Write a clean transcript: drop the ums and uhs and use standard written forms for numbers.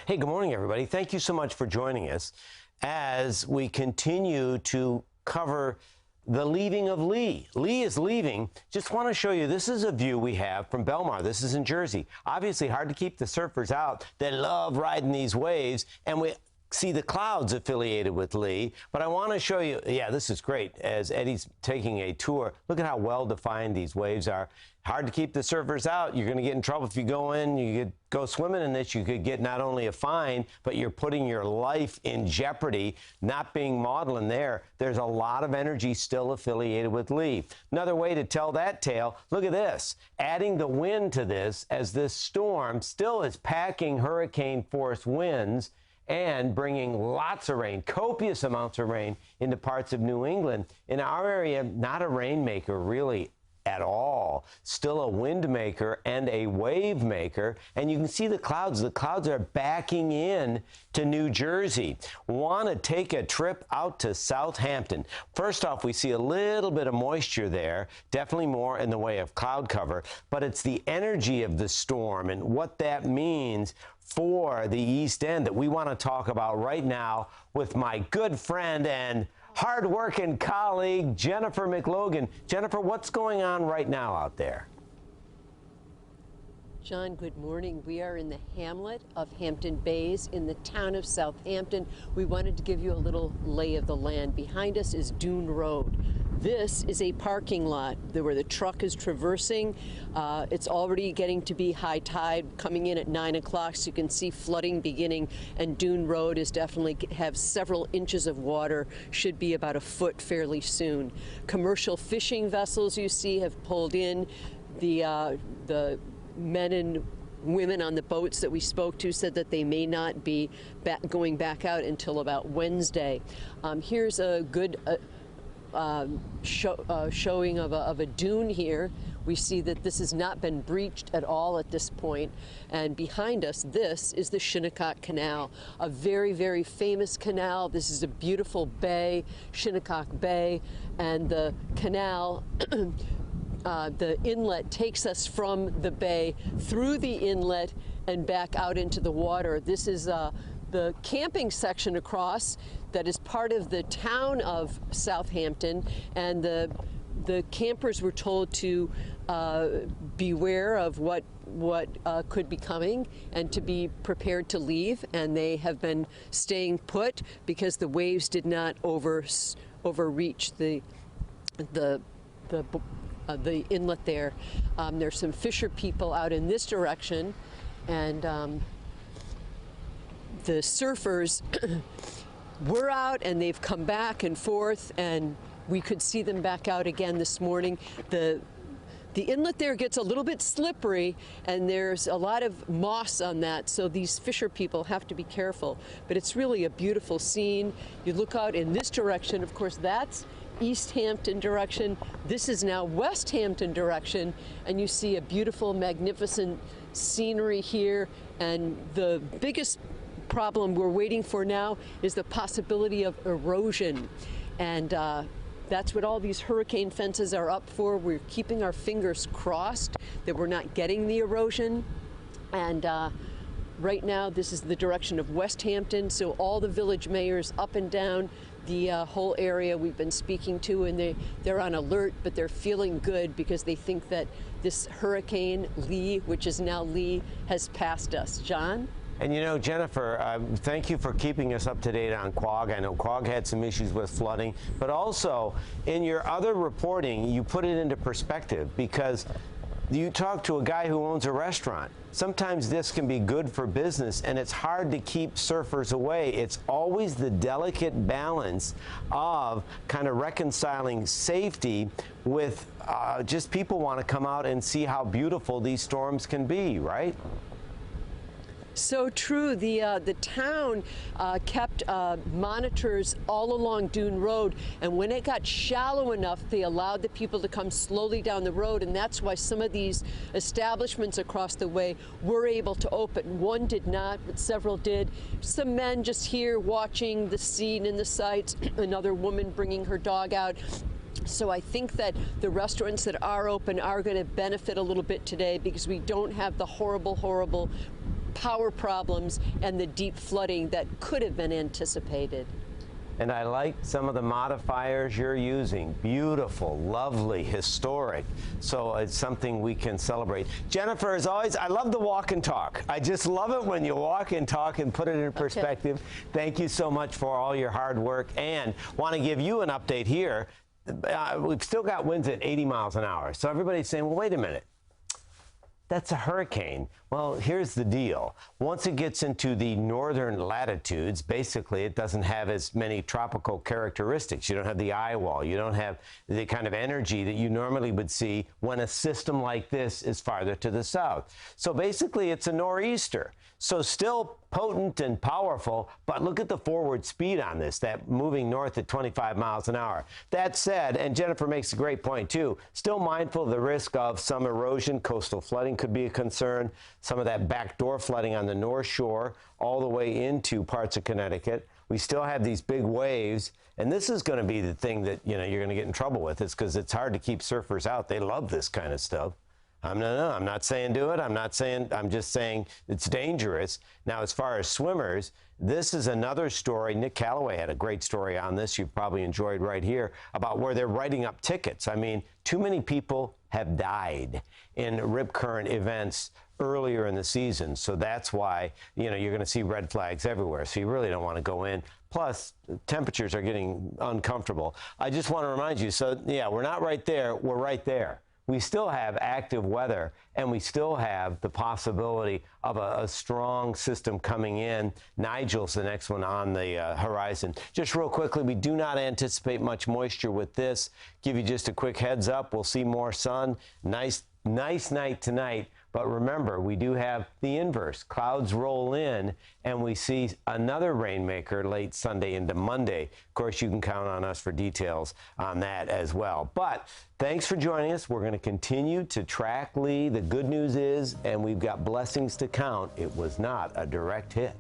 Hey, good morning, everybody. Thank you so much for joining us as we continue to cover the leaving of Lee. Lee is leaving. Just want to show you, this is a view we have from Belmar. This is in Jersey. Obviously hard to keep the surfers out. They love riding these waves, and we see the clouds affiliated with Lee. But I want to show you, yeah, this is great. As Eddie's taking a tour, look at how well defined these waves are. Hard to keep the surfers out. You're going to get in trouble if you go in. You could go swimming in this. You could get not only a fine, but you're putting your life in jeopardy not being modeling there. There's a lot of energy still affiliated with Lee. Another way to tell that tale, look at this. Adding the wind to this, as this storm still is packing hurricane force winds and bringing lots of rain, copious amounts of rain into parts of New England. In our area, not a rainmaker really at all. Still a wind maker and a wave maker. And you can see the clouds. The clouds are backing in to New Jersey. Want to take a trip out to Southampton. First off, we see a little bit of moisture there, definitely more in the way of cloud cover, but it's the energy of the storm and what that means for the East End that we want to talk about right now with my good friend and hard-working colleague, Jennifer McLogan. Jennifer, what's going on right now out there? John, good morning. We are in the hamlet of Hampton Bays in the town of Southampton. We wanted to give you a little lay of the land. Behind us is Dune Road. This is a parking lot where the truck is traversing. It's already getting to be high tide, coming in at 9 o'clock, so you can see flooding beginning, and Dune Road is definitely have several inches of water, should be about a foot fairly soon. Commercial fishing vessels you see have pulled in. The men and women on the boats that we spoke to said that they may not be going back out until about Wednesday. Here's a good showing of a dune here. We see that this has not been breached at all at this point. And behind us, this is the Shinnecock Canal, a very, very famous canal. This is a beautiful bay, Shinnecock Bay, and the canal the inlet takes us from the bay through the inlet and back out into the water. This is the camping section across that is part of the town of Southampton, and the campers were told to beware of what could be coming and to be prepared to leave, and they have been staying put because the waves did not overreach the inlet there. There's some fisher people out in this direction, and the surfers were out and they've come back and forth, and we could see them back out again this morning. The inlet there gets a little bit slippery, and there's a lot of moss on that, so these fisher people have to be careful. But it's really a beautiful scene. You look out in this direction, of course, that's East Hampton direction. This is now West Hampton direction, and you see a beautiful, magnificent scenery here. And the biggest problem we're waiting for now is the possibility of erosion. And that's what all these hurricane fences are up for. We're keeping our fingers crossed that we're not getting the erosion. And right now, this is the direction of West Hampton, so all the village mayors up and down the whole area we've been speaking to, and they're on alert, but they're feeling good because they think that this hurricane Lee, which is now Lee, has passed us. John? And you know, Jennifer, thank you for keeping us up to date on Quag. I know Quag had some issues with flooding, but also in your other reporting, you put it into perspective because you talk to a guy who owns a restaurant. Sometimes this can be good for business, and it's hard to keep surfers away. It's always the delicate balance of kind of reconciling safety with just people want to come out and see how beautiful these storms can be, right? So true. The town kept monitors all along Dune Road, and when it got shallow enough, they allowed the people to come slowly down the road, and that's why some of these establishments across the way were able to open. One did not, but several did. Some men just here watching the scene and the sights, another woman bringing her dog out. So I think that the restaurants that are open are going to benefit a little bit today because we don't have the horrible power problems and the deep flooding that could have been anticipated. And I like some of the modifiers you're using. Beautiful, lovely, historic. So it's something we can celebrate. Jennifer, as always, I love the walk and talk. I just love it when you walk and talk and put it in perspective. Okay. Thank you so much for all your hard work. And want to give you an update here. We've still got winds at 80 miles an hour. So everybody's saying, well, wait a minute. That's a hurricane. Well, here's the deal. Once it gets into the northern latitudes, basically it doesn't have as many tropical characteristics. You don't have the eye wall. You don't have the kind of energy that you normally would see when a system like this is farther to the south. So basically it's a nor'easter. So still potent and powerful, but look at the forward speed on this, that moving north at 25 miles an hour. That said, and Jennifer makes a great point too, still mindful of the risk of some erosion. Coastal flooding could be a concern. Some of that backdoor flooding on the North Shore all the way into parts of Connecticut. We still have these big waves, and this is going to be the thing that you're going to get in trouble with. It's because it's hard to keep surfers out. They love this kind of stuff. I'm not saying do it. I'm just saying it's dangerous. Now, as far as swimmers, this is another story. Nick Calloway had a great story on this you've probably enjoyed right here about where they're writing up tickets. I mean, too many people have died in rip current events earlier in the season. So that's why, you're going to see red flags everywhere. So you really don't want to go in. Plus, temperatures are getting uncomfortable. I just want to remind you, so yeah, we're not right there. We're right there. We still have active weather, and we still have the possibility of a strong system coming in. Nigel's the next one on the horizon. Just real quickly, we do not anticipate much moisture with this. Give you just a quick heads up. We'll see more sun. Nice night tonight. But remember, we do have the inverse. Clouds roll in, and we see another rainmaker late Sunday into Monday. Of course, you can count on us for details on that as well. But thanks for joining us. We're going to continue to track Lee. The good news is, and we've got blessings to count, it was not a direct hit.